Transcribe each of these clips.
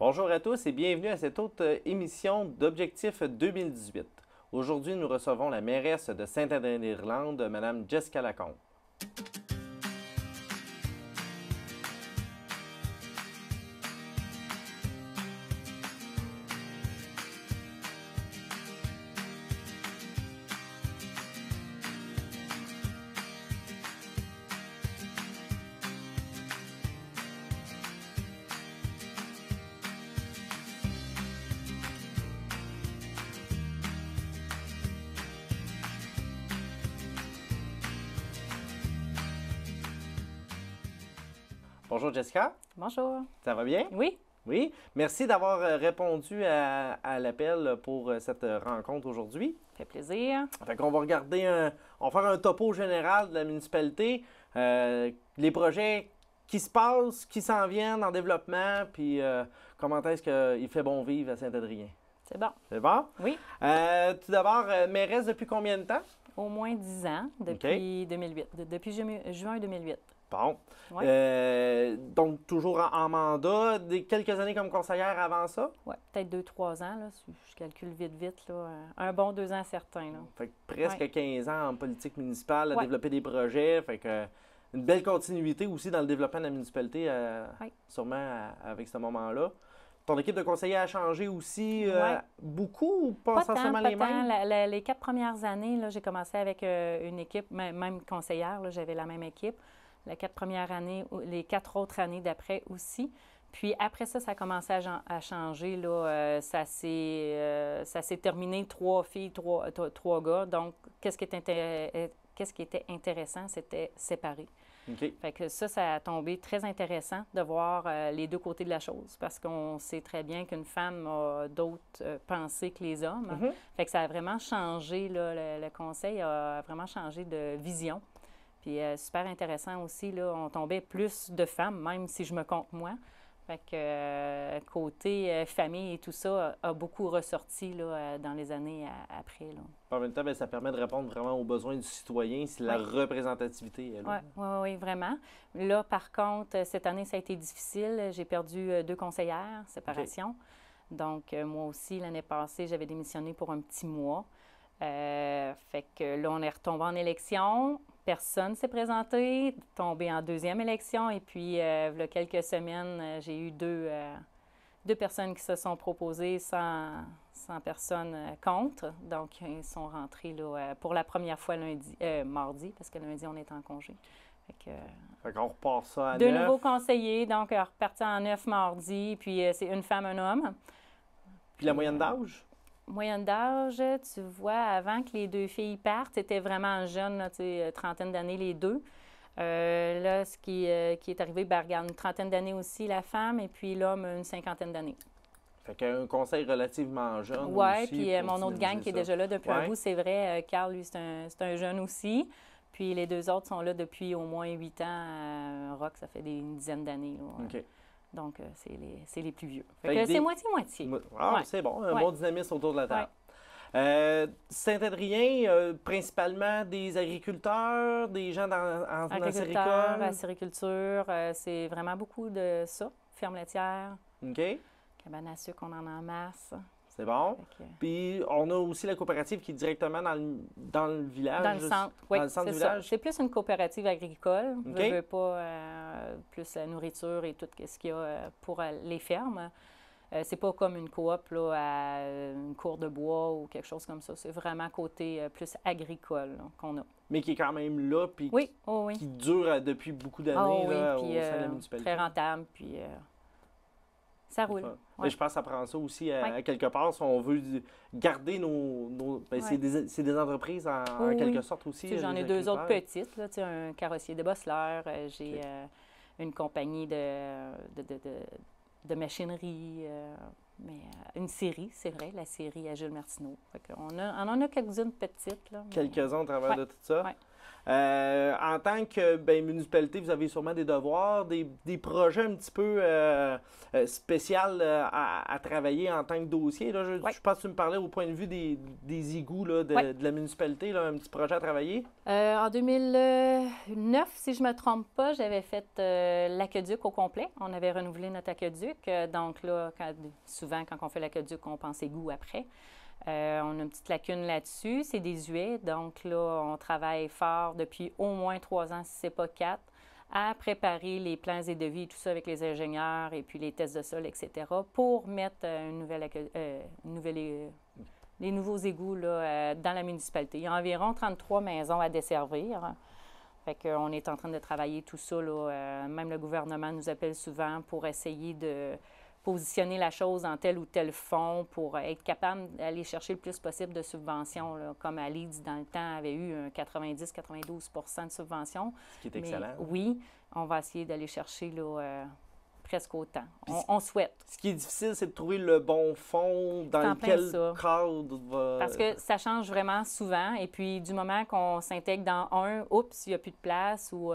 Bonjour à tous et bienvenue à cette autre émission d'Objectif 2018. Aujourd'hui, nous recevons la mairesse de Saint-Adrien-d'Irlande, Mme Jessica Lacombe. Bonjour Jessica, Bonjour. ça va bien? Oui, Oui, merci d'avoir répondu à l'appel pour cette rencontre aujourd'hui. ça fait plaisir. Fait qu'on va regarder, on va faire un topo général de la municipalité, les projets qui se passent, qui s'en viennent en développement, puis comment est-ce qu'il fait bon vivre à Saint-Adrien. C'est bon. C'est bon? Oui, Tout d'abord, mairesse depuis combien de temps? au moins 10 ans, depuis 2008, depuis juin 2008. Bon. Ouais. Donc, toujours en mandat, quelques années comme conseillère avant ça? Oui, peut-être 2-3 ans, là, si je calcule vite, là, un bon 2 ans certain. Là. Fait que presque Ouais. 15 ans en politique municipale, à Ouais. développer des projets. Fait que une belle continuité aussi dans le développement de la municipalité, Ouais. sûrement avec ce moment-là. Ton équipe de conseillers a changé aussi Ouais. beaucoup ou pas Pas tant, essentiellement pas les tant. mêmes? Les 4 premières années, là, j'ai commencé avec une équipe, même conseillère, là, j'avais la même équipe. Les 4 premières années, les 4 autres années d'après aussi. Puis après ça, ça a commencé à changer. Là, ça s'est terminé 3 filles, 3 gars. Donc, qu'est-ce qui était intéressant, c'était séparé. OK. Fait que ça a tombé très intéressant de voir les deux côtés de la chose parce qu'on sait très bien qu'une femme a d'autres pensées que les hommes. Mhm. Fait que ça a vraiment changé, là, le conseil a vraiment changé de vision. Puis super intéressant aussi, là, on tombait plus de femmes, même si je me compte moi. Fait que côté famille et tout ça a beaucoup ressorti là, dans les années après. Là. En même temps, ben, ça permet de répondre vraiment aux besoins du citoyen, c'est la représentativité. Elle. Oui, vraiment. Là, par contre, cette année, ça a été difficile. J'ai perdu 2 conseillères, séparation. Donc, moi aussi, l'année passée, j'avais démissionné pour un petit mois. Fait que là, on est retombé en élection. Personne ne s'est présenté. Tombé en deuxième élection. Et puis, il y a quelques semaines, j'ai eu deux personnes qui se sont proposées sans personne contre. Donc, ils sont rentrés là, pour la première fois mardi, parce que lundi, on est en congé. Fait qu'on repart ça à Deux 9. nouveaux conseillers, donc repartis en 9 mardi. Puis, c'est une femme, un homme. Puis la moyenne d'âge? Moyenne d'âge, tu vois, avant que les 2 filles partent, c'était vraiment jeune, là, tu sais, trentaine d'années les deux. Là, ce qui est arrivé, ben, regarde, une trentaine d'années aussi, la femme, et puis l'homme, une cinquantaine d'années. Fait qu'un conseil relativement jeune Oui, aussi. puis pour mon autre gang dynamiser qui est ça. déjà là depuis un Ouais. bout, c'est vrai, Carl, lui, c'est un jeune aussi. Puis les 2 autres sont là depuis au moins 8 ans. Rock, ça fait une dizaine d'années. Là. OK. Donc, c'est les plus vieux. Fait Fait que que des- c'est moitié-moitié. Ah, Ouais. c'est bon, un Ouais. bon dynamisme autour de la table. Saint-Adrien, principalement des agriculteurs, des gens en Agriculteurs, acéricole. sériculture, c'est vraiment beaucoup de ça. Ferme laitière, OK, cabane à sucre, on en a en masse. c'est bon. Fait que, Puis on a aussi la coopérative qui est directement dans le village. dans le centre, oui, Dans le centre c'est du ça. village. C'est plus une coopérative agricole. OK. Je veux pas plus la nourriture et tout ce qu'il y a pour les fermes. C'est pas comme une coop là, à une cour de bois ou quelque chose comme ça. C'est vraiment côté plus agricole là, qu'on a. Mais qui est quand même là, puis Oui, oh, oui. qui dure depuis beaucoup d'années Ah oui, là, puis au sein de la municipalité. très rentable, puis ça roule. Fun. Ouais. Mais je pense que ça prend ça aussi à Ouais. quelque part si on veut garder ben, c'est Ouais. des entreprises en Oui, quelque oui. sorte aussi. Tu sais, j'en ai des 2 autres agriculteurs. petites, là, tu sais, un carrossier de Bosseleur, j'ai OK. une compagnie de machinerie, mais une série, c'est vrai, la série à Jules Martineau. Fait qu'on on en a quelques-unes petites. Là, mais- Quelques-uns au travers Ouais. de tout ça. Ouais. En tant que municipalité, vous avez sûrement des devoirs, des projets un petit peu spéciaux à travailler en tant que dossier. Là, je pense que tu me parlais au point de vue des égouts là, de la municipalité, là, un petit projet à travailler. En 2009, si je ne me trompe pas, j'avais fait l'aqueduc au complet. On avait renouvelé notre aqueduc. Donc là, souvent, quand on fait l'aqueduc, on pense égout après. On a une petite lacune là-dessus, c'est désuet. Donc là, on travaille fort depuis au moins 3 ans, si ce n'est pas 4, à préparer les plans et devis et tout ça avec les ingénieurs et puis les tests de sol, etc., pour mettre les nouveaux égouts là, dans la municipalité. Il y a environ 33 maisons à desservir. Fait qu'on est en train de travailler tout ça. Là, même le gouvernement nous appelle souvent pour essayer de positionner la chose dans tel ou tel fonds pour être capable d'aller chercher le plus possible de subventions, là, comme à Leeds, dans le temps, avait eu un 90-92 % de subventions. Ce qui est excellent. Oui, on va essayer d'aller chercher là, presque autant. On souhaite. Ce qui est difficile, c'est de trouver le bon fonds dans lequel cadre va... Parce que ça change vraiment souvent. Et puis, du moment qu'on s'intègre dans un, oups, il n'y a plus de place ou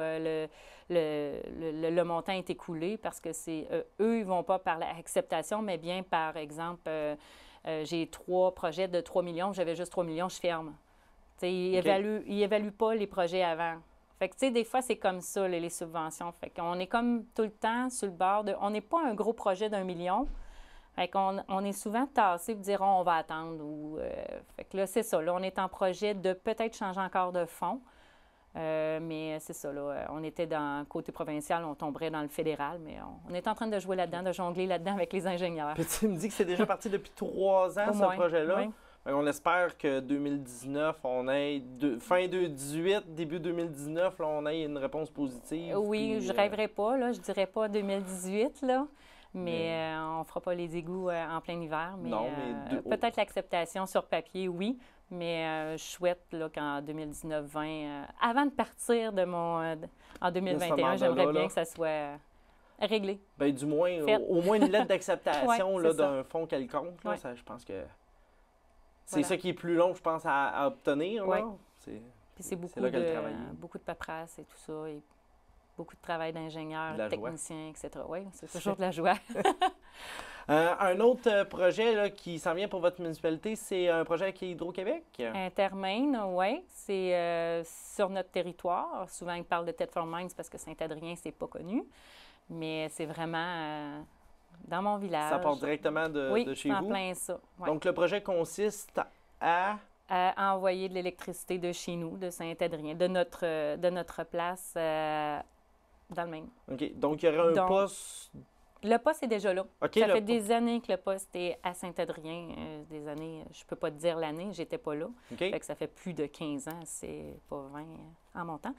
le montant est écoulé parce que c'est eux, ils ne vont pas par l'acceptation, mais bien, par exemple, j'ai 3 projets de 3 millions, j'avais juste 3 millions, je ferme. Ils n'évaluent pas les projets avant. Fait que, tu sais, des fois, c'est comme ça, les subventions. Fait qu'on est comme tout le temps sur le bord de... On n'est pas un gros projet d'1 million. Fait qu'on est souvent tassé pour dire, on va attendre. Fait que là, c'est ça. Là, on est en projet de peut-être changer encore de fonds. Mais c'est ça, là. On était dans côté provincial, on tomberait dans le fédéral, mais on est en train de jouer là-dedans, de jongler là-dedans avec les ingénieurs. Puis tu me dis que c'est déjà parti depuis 3 ans, ce projet-là. Oui. On espère que 2019, on ait fin 2018, début 2019, là, on ait une réponse positive. Oui, puis, je ne rêverais pas, là, je dirais pas 2018, là, mais on ne fera pas les égouts en plein hiver. Mais, peut-être l'acceptation sur papier, oui, mais je souhaite là, qu'en 2019-20, avant de partir de en 2021, j'aimerais bien que ça soit réglé. Bien, du moins, au moins une lettre d'acceptation d'un fonds quelconque, là, ça, je pense que... C'est ça qui est plus long, je pense, à obtenir. Oui. Puis c'est beaucoup de paperasse et tout ça, et beaucoup de travail d'ingénieurs, techniciens, etc. Oui, c'est toujours de la joie. Un autre projet là, qui s'en vient pour votre municipalité, c'est un projet avec Hydro-Québec? Intermain, oui. C'est sur notre territoire. Souvent, ils parlent de Thetford Mines parce que Saint-Adrien, c'est pas connu. Mais c'est vraiment... dans mon village. Ça part directement de chez vous? Oui, en plein ça. Ouais. Donc, le projet consiste à envoyer de l'électricité de chez nous, de Saint-Adrien, de notre place dans le Maine. OK. Donc, il y aurait un poste... Le poste est déjà là. Okay, ça fait des années que le poste est à Saint-Adrien. Des années, je ne peux pas te dire l'année, j'étais pas là. Okay. Fait que ça fait plus de 15 ans, c'est pas 20 en montant.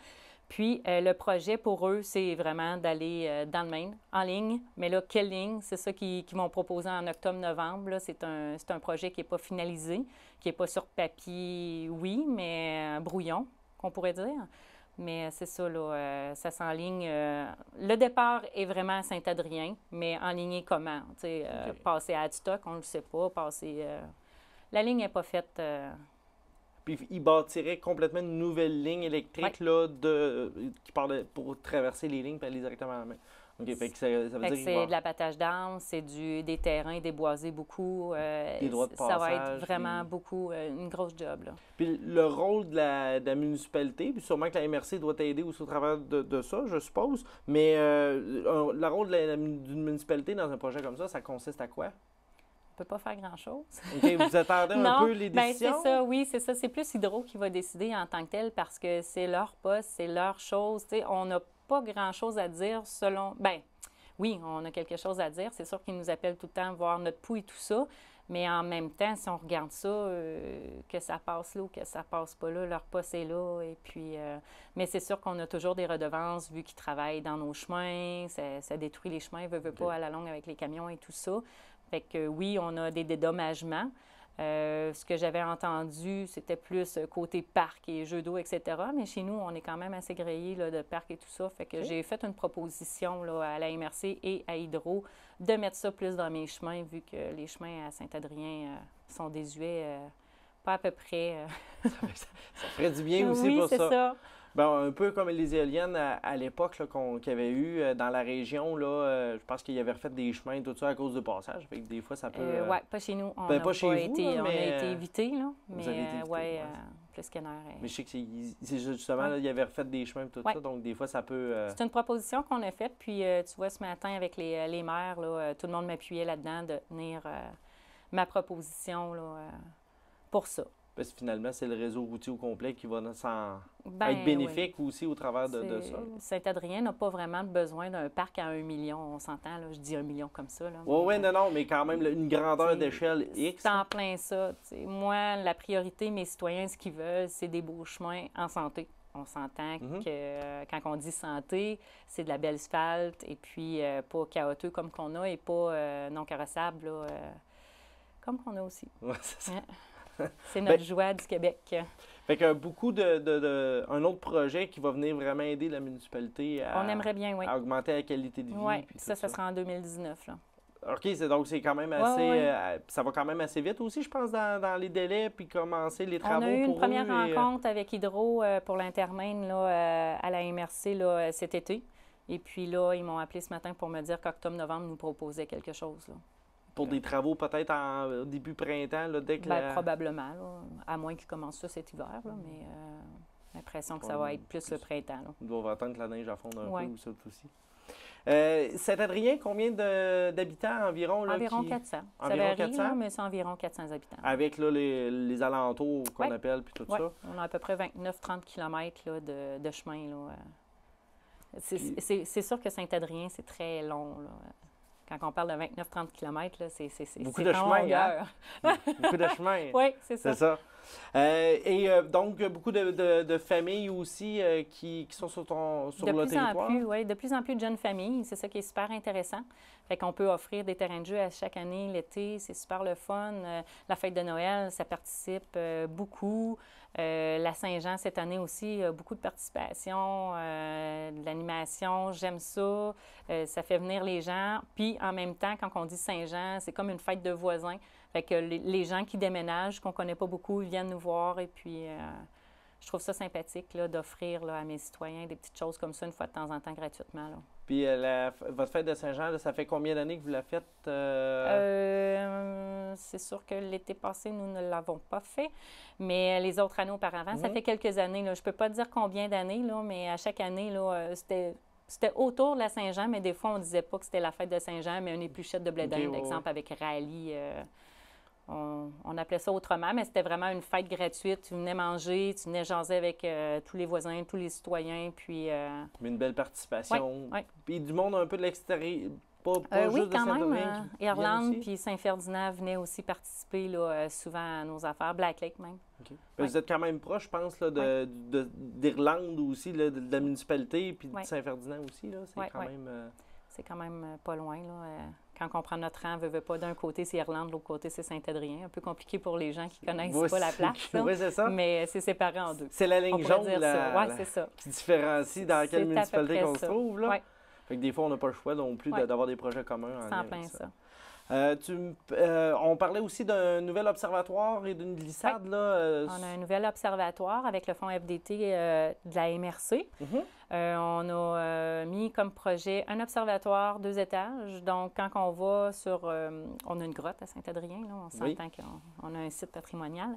Puis, le projet pour eux, c'est vraiment d'aller dans le Maine, en ligne. Mais là, quelle ligne? C'est ça qu'ils m'ont proposé en octobre-novembre. C'est un projet qui n'est pas finalisé, qui n'est pas sur papier, oui, mais brouillon, qu'on pourrait dire. Mais c'est ça, là, ça s'enligne. Le départ est vraiment à Saint-Adrien, mais enligné comment? Passer à Adstock, on ne le sait pas. La ligne n'est pas faite... Puis ils bâtiraient complètement une nouvelle ligne électrique là, qui pour traverser les lignes et aller directement à la main. OK, fait que ça veut dire que c'est de l'abattage d'arbres, c'est des terrains déboisés beaucoup. Des droits de passage. Ça va être vraiment beaucoup une grosse job. Là. Puis le rôle de la municipalité, puis sûrement que la MRC doit t'aider aussi au travers de ça, je suppose. Mais le rôle d'une municipalité dans un projet comme ça consiste à quoi? On ne peut pas faire grand-chose. OK, vous attendez un peu les décisions? Bien, c'est ça, oui, c'est ça. C'est plus Hydro qui va décider en tant que tel parce que c'est leur poste, c'est leur chose. T'sais, on n'a pas grand-chose à dire selon... Bien, oui, on a quelque chose à dire. C'est sûr qu'ils nous appellent tout le temps voir notre pouls et tout ça. Mais en même temps, si on regarde ça, que ça passe là ou que ça passe pas là, leur poste est là. Et puis, mais c'est sûr qu'on a toujours des redevances vu qu'ils travaillent dans nos chemins. Ça détruit les chemins, veut pas à la longue avec les camions et tout ça. Fait que oui, on a des dédommagements. Ce que j'avais entendu, c'était plus côté parc et jeux d'eau, etc. Mais chez nous, on est quand même assez grillé là, de parc et tout ça. Fait que j'ai fait une proposition là, à la MRC et à Hydro de mettre ça plus dans mes chemins, vu que les chemins à Saint-Adrien sont désuets, pas à peu près. Ça ferait du bien aussi pour ça. Oui, c'est ça. Ben, un peu comme les éoliennes à l'époque là, qu'il y avait eu dans la région, là, je pense qu'ils avaient refait des chemins, tout ça, à cause du passage. Fait que des fois, ça peut... Oui, pas chez nous. On ben, n'a pas chez vous, été, là, on a mais été évité, là. vous avez été évité, Oui, ouais. plus qu'une heure. Mais je sais que c'est justement, Ouais. là, ils avaient refait des chemins et tout Ouais. ça, donc des fois, ça peut... C'est une proposition qu'on a faite, puis tu vois, ce matin, avec les maires, là, tout le monde m'appuyait là-dedans de tenir ma proposition là, pour ça. Parce que finalement, c'est le réseau routier au complet qui va Ben, être bénéfique aussi au travers de C'est- ça. Saint-Adrien n'a pas vraiment besoin d'un parc à 1 million, on s'entend, là, je dis 1 million comme ça. Là, Oui, mais, oui, non, mais quand même, une grandeur t'sais, d'échelle X. c'est en plein ça. T'sais. Moi, la priorité, mes citoyens, ce qu'ils veulent, c'est des beaux chemins en santé. On s'entend que quand on dit santé, c'est de la belle asphalte et puis pas chaotique comme qu'on a et pas non carrossable là, comme qu'on a aussi. Ouais, c'est ça. C'est notre joie du Québec. Fait que beaucoup un autre projet qui va venir vraiment aider la municipalité On aimerait bien, oui. à augmenter la qualité de vie. Oui, puis ça tout sera en 2019. Là. OK, donc c'est quand même assez... Ouais. ça va quand même assez vite aussi, je pense, dans les délais, puis commencer les travaux On a eu une pour première eux rencontre avec Hydro pour l'Intermaine là, à la MRC là, cet été. Et puis là, ils m'ont appelé ce matin pour me dire qu'octobre-novembre nous proposait quelque chose. Là. pour des travaux peut-être au début printemps, là, dès que probablement, là, à moins qu'ils commencent ça cet hiver, là, mais l'impression que ça va être plus le printemps. Là. On doit attendre que la neige fonde un Ouais. peu ou ça aussi. Saint-Adrien, combien d'habitants environ? Là, Environ 400. Environ ça varie, 400? là, mais c'est environ 400 habitants. Avec là, les alentours qu'on Ouais. appelle, puis tout Oui, ça. on a à peu près 29-30 km là, de chemin. Là. C'est sûr que Saint-Adrien, c'est très long. Là. Quand on parle de 29-30 km, là, c'est Beaucoup de chemin, hein? Beaucoup de chemin. Oui, c'est ça. C'est ça. Donc, beaucoup de familles aussi qui sont sur le territoire. De plus en plus de jeunes familles. C'est ça qui est super intéressant. Fait qu'on peut offrir des terrains de jeu à chaque année, l'été. C'est super le fun. La fête de Noël, ça participe beaucoup. La Saint-Jean, cette année aussi, beaucoup de participation, de l'animation. J'aime ça. Ça fait venir les gens. Puis, en même temps, quand on dit Saint-Jean, c'est comme une fête de voisins. Fait que les gens qui déménagent, qu'on ne connaît pas beaucoup, ils viennent nous voir. Et puis, je trouve ça sympathique là, d'offrir là, à mes citoyens des petites choses comme ça une fois de temps en temps gratuitement. Là. Puis, votre fête de Saint-Jean, là, ça fait combien d'années que vous la faites? C'est sûr que l'été passé, nous ne l'avons pas fait. Mais les autres années auparavant, ça fait quelques années. Là. Je ne peux pas dire combien d'années, là, mais à chaque année, là, c'était autour de la Saint-Jean, mais des fois, on ne disait pas que c'était la fête de Saint-Jean, mais une épluchette de blé d'Inde, exemple, avec rallye. On appelait ça autrement, mais c'était vraiment une fête gratuite. Tu venais manger, tu venais jaser avec tous les voisins, tous les citoyens, puis... Mais une belle participation. Ouais. Puis du monde un peu de l'extérieur, pas oui, juste quand de même. Saint-Adrien. Irlande puis Saint-Ferdinand venaient aussi participer là, souvent à nos affaires. Black Lake même. Okay. Vous êtes quand même proche, je pense, là, d'Irlande aussi, là, de la municipalité, puis de Saint-Ferdinand aussi. Là, c'est quand même... C'est quand même pas loin. Là. Quand on prend notre rang, veut pas, d'un côté c'est Irlande, de l'autre côté c'est Saint-Adrien. Un peu compliqué pour les gens qui connaissent pas la place. Oui, c'est ça. Mais c'est séparé en deux. C'est la ligne jaune c'est ça. qui différencie dans quelle municipalité qu'on se trouve. Là. Ouais. Fait que des fois, on n'a pas le choix non plus d'avoir des projets communs. C'est en plein ça. On parlait aussi d'un nouvel observatoire et d'une glissade. Oui. Là, on a un nouvel observatoire avec le fonds FDT de la MRC. On a mis comme projet un observatoire 2 étages. Donc, quand on va sur... on a une grotte à Saint-Adrien, là, on s'entend qu'on a un site patrimonial.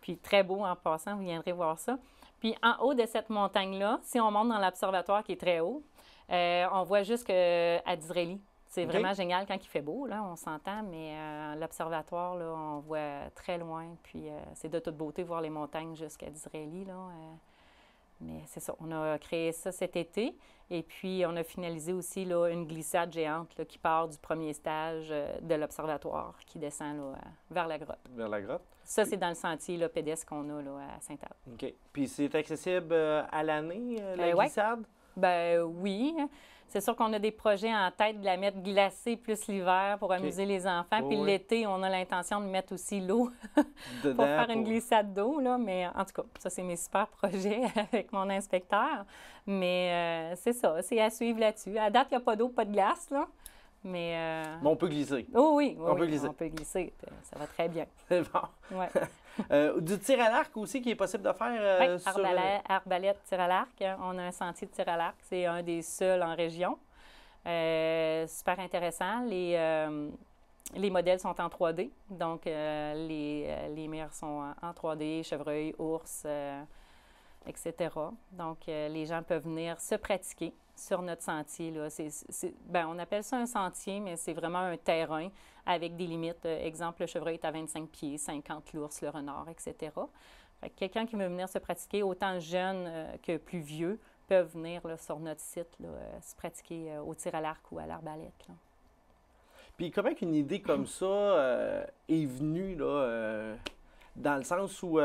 Puis très beau en passant, vous viendrez voir ça. Puis en haut de cette montagne-là, si on monte dans l'observatoire qui est très haut, on voit jusqu'à Disraeli. C'est vraiment génial quand il fait beau, là, on s'entend, mais l'observatoire, là, on voit très loin. Puis c'est de toute beauté voir les montagnes jusqu'à Disraeli, là. Mais c'est ça, on a créé ça cet été. Et puis, on a finalisé aussi là, une glissade géante là, qui part du premier stage de l'observatoire, qui descend là, vers la grotte. Vers la grotte. Ça, c'est dans le sentier là, pédestre qu'on a là, à Sainte-Anne. OK. Puis c'est accessible à l'année, la glissade? Ben oui. C'est sûr qu'on a des projets en tête de la mettre glacée plus l'hiver pour amuser les enfants. Puis l'été, on a l'intention de mettre aussi l'eau pour faire une glissade d'eau. Là. Mais en tout cas, ça, c'est mes super projets avec mon inspecteur. Mais c'est ça, c'est à suivre là-dessus. À date, il n'y a pas d'eau, pas de glace. Là. mais... Mais on peut glisser. Oh oui, On peut glisser. on peut glisser. Ça va très bien. C'est bon. Ouais. Du tir à l'arc aussi qui est possible de faire sur... Arbalète, tir à l'arc. On a un sentier de tir à l'arc. C'est un des seuls en région. Super intéressant. Les modèles sont en 3D. Donc, les mères sont en 3D, chevreuil, ours, etc. Donc, les gens peuvent venir se pratiquer sur notre sentier. Là. On appelle ça un sentier, mais c'est vraiment un terrain avec des limites. Exemple, le chevreuil est à 25 pieds, 50 l'ours, le renard, etc. Fait que quelqu'un qui veut venir se pratiquer, autant jeune que plus vieux, peuvent venir là, sur notre site là, se pratiquer au tir à l'arc ou à l'arbalète. Là. Puis comment qu'une idée comme ça est venue, là, dans le sens où...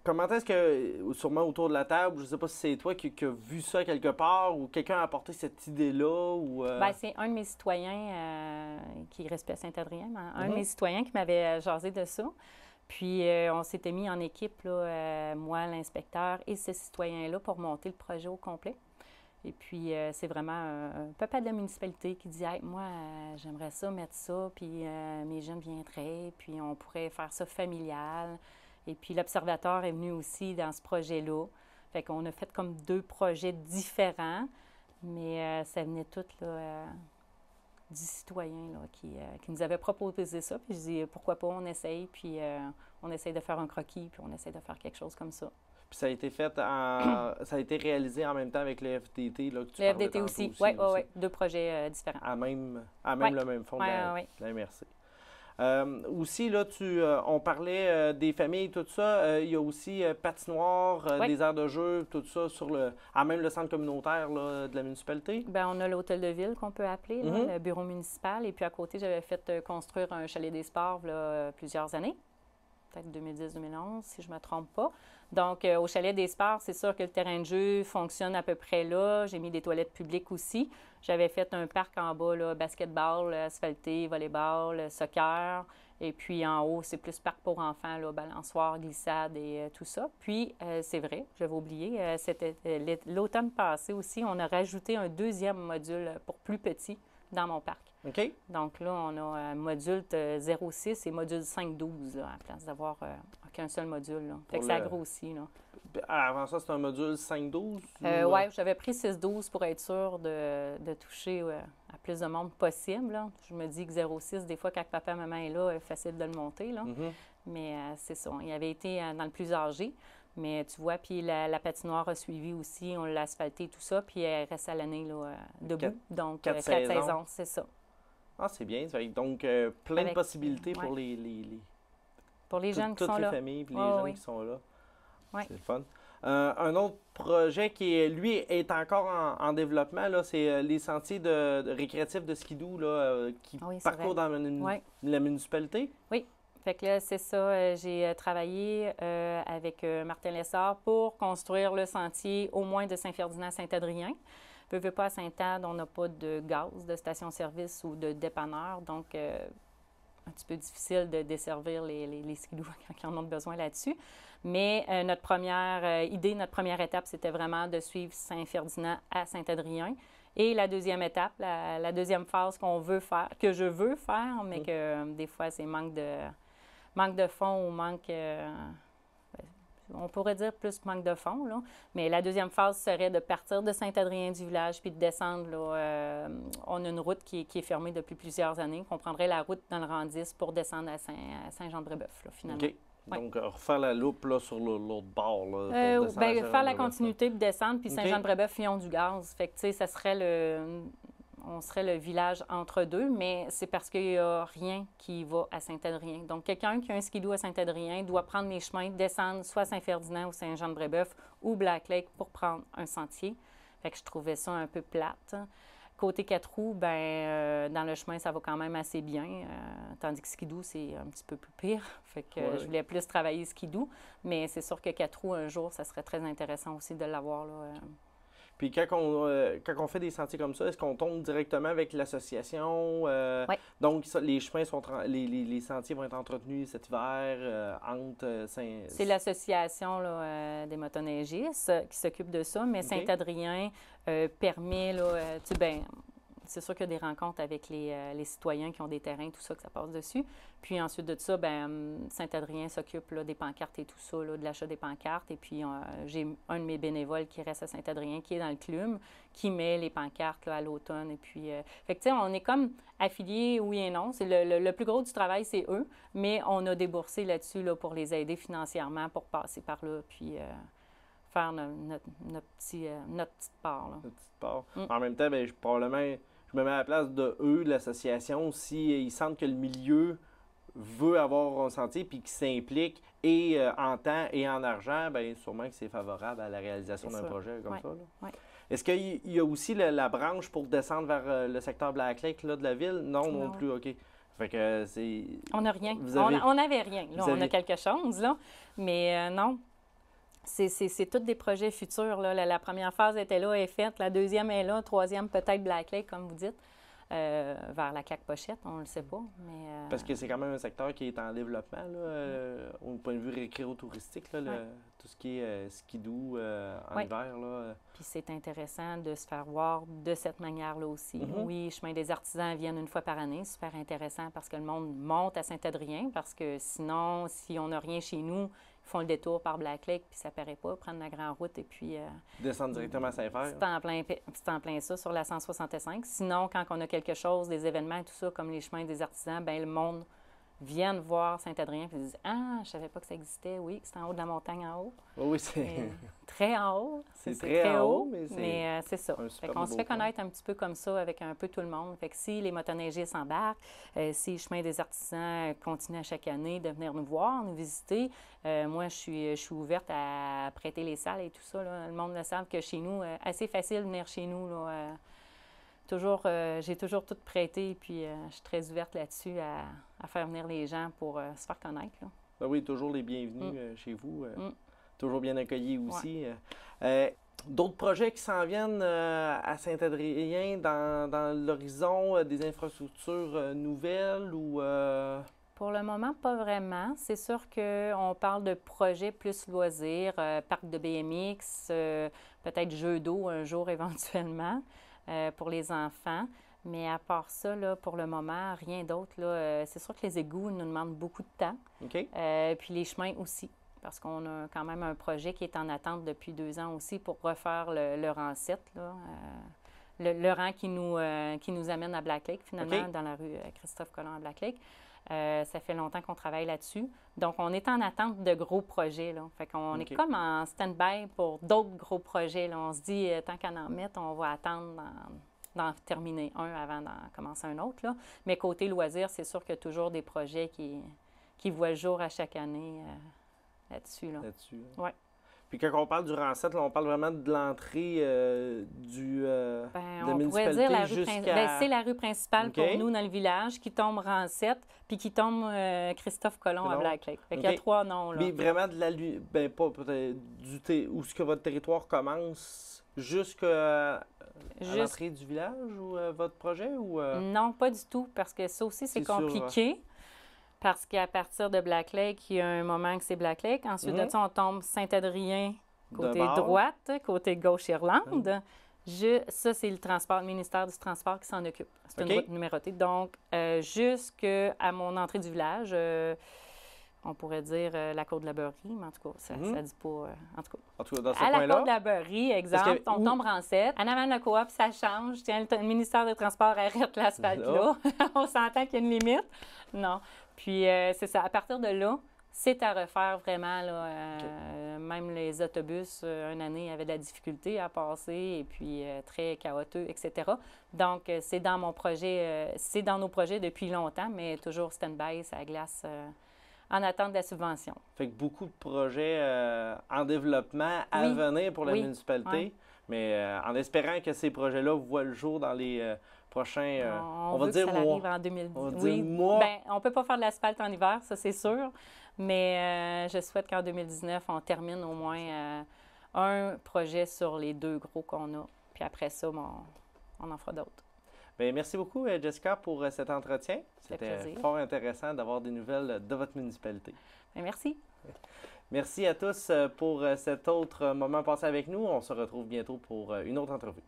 comment est-ce que, sûrement autour de la table, je ne sais pas si c'est toi qui as vu ça quelque part ou quelqu'un a apporté cette idée-là? Ou, c'est un de mes citoyens qui reste à Saint-Adrien, un de mes citoyens qui m'avait jasé de ça. Puis on s'était mis en équipe, là, moi, l'inspecteur et ce citoyen-là pour monter le projet au complet. Et puis, c'est vraiment un papa de la municipalité qui dit hey, « Moi, j'aimerais ça mettre ça, puis mes jeunes viendraient, puis on pourrait faire ça familial. » Et puis, l'observateur est venu aussi dans ce projet-là. Fait qu'on a fait comme 2 projets différents, mais ça venait tout là, du citoyen là, qui nous avait proposé ça. Puis je dis « Pourquoi pas, on essaye, puis on essaye de faire un croquis, puis on essaye de faire quelque chose comme ça. » Puis ça a été fait ça a été réalisé en même temps avec le FDT là, que tu le FDT aussi. Oui, 2 projets différents. À même le même fond de la MRC. Aussi, là, on parlait des familles, tout ça. Il y a aussi patinoire, des aires de jeu, tout ça, même le centre communautaire là, de la municipalité. Bien, on a l'hôtel de ville qu'on peut appeler, là, le bureau municipal. Et puis à côté, j'avais fait construire un chalet des sports là, plusieurs années. Peut-être 2010-2011, si je ne me trompe pas. Donc, au chalet des sports, c'est sûr que le terrain de jeu fonctionne à peu près là. J'ai mis des toilettes publiques aussi. J'avais fait un parc en bas, là, basketball, asphalté, volleyball, soccer. Et puis en haut, c'est plus parc pour enfants, là, balançoire, glissade et tout ça. Puis, c'est vrai, j'avais oublié, c'était l'automne passé aussi, on a rajouté un 2e module pour plus petit dans mon parc. OK. Donc là, on a un module 0,6 et module 5,12 à la place d'avoir qu'un seul module. Là. Fait que ça grossit. Là. Avant ça, c'était un module 5,12? Oui, j'avais pris 6,12 pour être sûr de toucher à plus de monde possible. Là. Je me dis que 0,6, des fois, quand papa et maman est là, c'est facile de le monter. Là. Mais c'est ça. Il avait été dans le plus âgé. Mais tu vois, puis la patinoire a suivi aussi. On l'a asphalté et tout ça. Puis elle reste à l'année là, debout. Donc, 4 saisons, c'est ça. Ah, c'est bien. Donc, plein de possibilités pour les jeunes qui sont là. Toutes les familles et les jeunes qui sont là. Ouais. C'est le fun. Un autre projet qui, lui, est encore en développement, là, c'est les sentiers récréatifs de skidoo là, qui parcourent dans la municipalité. Oui. Fait que là, c'est ça. J'ai travaillé avec Martin Lessard pour construire le sentier au moins de Saint-Ferdinand à Saint-Adrien. Veux pas à Sainte-Anne, on n'a pas de gaz, de station-service ou de dépanneur, donc un petit peu difficile de desservir les skidoo quand ils en ont besoin là-dessus. Mais notre première idée, notre première étape, c'était vraiment de suivre Saint-Ferdinand à Saint-Adrien. Et la deuxième étape, la deuxième phase qu'on veut faire, que je veux faire, mais que des fois, c'est manque de fonds ou on pourrait dire plus manque de fonds, là. Mais la deuxième phase serait de partir de Saint-Adrien-du-Village puis de descendre. Là, on a une route qui est fermée depuis plusieurs années. On prendrait la route dans le rang 10 pour descendre à Saint-Jean-de-Brébeuf, là, finalement. OK. Ouais. Donc, refaire la loupe là, sur l'autre bord. Là, faire la continuité puis descendre. Puis Saint-Jean-de-Brébeuf, ils ont du gaz. Fait que, tu sais, ça serait on serait le village entre deux, mais c'est parce qu'il n'y a rien qui va à Saint-Adrien. Donc, quelqu'un qui a un skidoo à Saint-Adrien doit prendre les chemins, descendre soit Saint-Ferdinand ou Saint-Jean-de-Brébeuf ou Black Lake pour prendre un sentier. Fait que je trouvais ça un peu plate. Côté 4 roues, dans le chemin, ça va quand même assez bien, tandis que skidoo, c'est un petit peu plus pire. Fait que je voulais plus travailler skidoo, mais c'est sûr que 4 roues, un jour, ça serait très intéressant aussi de l'avoir, là. Puis quand on fait des sentiers comme ça, est-ce qu'on tombe directement avec l'association? Oui. Donc, les chemins les sentiers vont être entretenus cet hiver entre C'est l'association des motoneigistes qui s'occupe de ça, mais Saint-Adrien permet, là, c'est sûr qu'il y a des rencontres avec les citoyens qui ont des terrains, tout ça, que ça passe dessus. Puis ensuite de ça, Saint-Adrien s'occupe là, des pancartes et tout ça, là, de l'achat des pancartes. Et puis j'ai un de mes bénévoles qui reste à Saint-Adrien, qui est dans le CLUM, qui met les pancartes là, à l'automne. Et puis, fait que tu sais, on est comme affiliés, oui et non. C'est le plus gros du travail, c'est eux. Mais on a déboursé là-dessus là, pour les aider financièrement pour passer par là. Puis faire notre petite part. Là. Notre petite part. En même temps, probablement, je me mets à la place de eux, de l'association, s'ils sentent que le milieu veut avoir un sentier puis qu'il s'implique et en temps et en argent, bien sûrement que c'est favorable à la réalisation d'un projet comme ça. Là. Ouais. Est-ce qu'il y a aussi la branche pour descendre vers le secteur Black Lake là, de la ville? Non plus, OK. Fait que c'est... On n'a rien. On n'avait rien. Là, on a quelque chose, là. Mais non. C'est tous des projets futurs. Là. La première phase était là, est faite. La deuxième est là. Troisième, peut-être Black Lake, comme vous dites. Vers la Claque-Pochette, on ne le sait pas. Mais, parce que c'est quand même un secteur qui est en développement, là, au point de vue récréo-touristique, là, tout ce qui est skidoo en hiver. Là. Puis c'est intéressant de se faire voir de cette manière-là aussi. Oui, Chemin des artisans viennent une fois par année, super intéressant parce que le monde monte à Saint-Adrien, parce que sinon, si on n'a rien chez nous, ils font le détour par Black Lake, puis ça ne paraît pas, prendre la grande route et puis... descendre directement à Saint-Fer. C'est en plein ça, sur la 165. Sinon, quand on a quelque chose, des événements et tout ça, comme les chemins des artisans, bien, le monde vient voir Saint-Adrien et disent « Ah, je ne savais pas que ça existait. Oui, c'est en haut de la montagne en haut. » Oui, c'est... très en haut. C'est très haut, mais c'est ça. Fait qu'on se fait connaître un petit peu comme ça avec un peu tout le monde. Fait que si les motoneigistes s'embarquent, si le chemin des artisans continue à chaque année de venir nous voir, nous visiter, moi, je suis ouverte à prêter les salles et tout ça. Là. Le monde le savent que chez nous, assez facile de venir chez nous. Là, j'ai toujours tout prêté, puis je suis très ouverte là-dessus à faire venir les gens pour se faire connaître. Là. Ben oui, toujours les bienvenus chez vous. Toujours bien accueillis aussi. D'autres projets qui s'en viennent à Saint-Adrien dans l'horizon, des infrastructures nouvelles ou... Pour le moment, pas vraiment. C'est sûr qu'on parle de projets plus loisirs, parc de BMX, peut-être jeux d'eau un jour éventuellement pour les enfants. Mais à part ça, là, pour le moment, rien d'autre. C'est sûr que les égouts nous demandent beaucoup de temps. OK. Puis les chemins aussi. Parce qu'on a quand même un projet qui est en attente depuis 2 ans aussi pour refaire le rang 7, là, le rang qui nous amène à Black Lake, finalement, dans la rue Christophe-Colomb à Black Lake. Ça fait longtemps qu'on travaille là-dessus. Donc, on est en attente de gros projets. Là. Fait qu'on est comme en stand-by pour d'autres gros projets. Là. On se dit, tant qu'à en mettre, on va attendre d'en terminer un avant d'en commencer un autre. Là. Mais côté loisirs, c'est sûr qu'il y a toujours des projets qui voient le jour à chaque année. Là-dessus. Oui. Puis quand on parle du rang 7, là, on parle vraiment de l'entrée de la on pourrait dire c'est la rue principale pour nous dans le village qui tombe rang 7 puis qui tombe Christophe-Colomb à Black Lake. Fait qu'il y a 3 noms. Là. Mais vraiment de la pas où ce que votre territoire commence jusqu'à l'entrée du village ou votre projet? Ou, Non, pas du tout, parce que ça aussi, c'est compliqué. Parce qu'à partir de Black Lake, il y a un moment que c'est Black Lake. Ensuite de ça, on tombe Saint-Adrien, côté droite, côté gauche Irlande. Ça, c'est le ministère du Transport qui s'en occupe. C'est une route numérotée. Donc, jusqu'à mon entrée du village, on pourrait dire la Côte de la Beurrerie, mais en tout cas, ça ne dit pas... en tout cas, dans ce à la Côte de la Beurrerie, exemple, on tombe en 7. En avant de la coop, ça change. Tiens, le ministère des Transports arrête l'asphalte là. On s'entend qu'il y a une limite. Non. Puis, c'est ça. À partir de là, c'est à refaire vraiment. Là, même les autobus, une année, avaient de la difficulté à passer et puis très chaotique, etc. Donc, c'est dans mon projet, c'est dans nos projets depuis longtemps, mais toujours stand-by, ça glace en attente de la subvention. Fait que beaucoup de projets en développement à venir pour la municipalité, mais en espérant que ces projets-là voient le jour dans les... prochain, on va dire mois. Arrive en 2010. Mois. Bien, on ne peut pas faire de l'asphalte en hiver, ça c'est sûr, mais je souhaite qu'en 2019, on termine au moins un projet sur les 2 gros qu'on a. Puis après ça, on en fera d'autres. Bien, merci beaucoup, Jessica, pour cet entretien. C'était fort intéressant d'avoir des nouvelles de votre municipalité. Bien, merci. Merci à tous pour cet autre moment passé avec nous. On se retrouve bientôt pour une autre entrevue.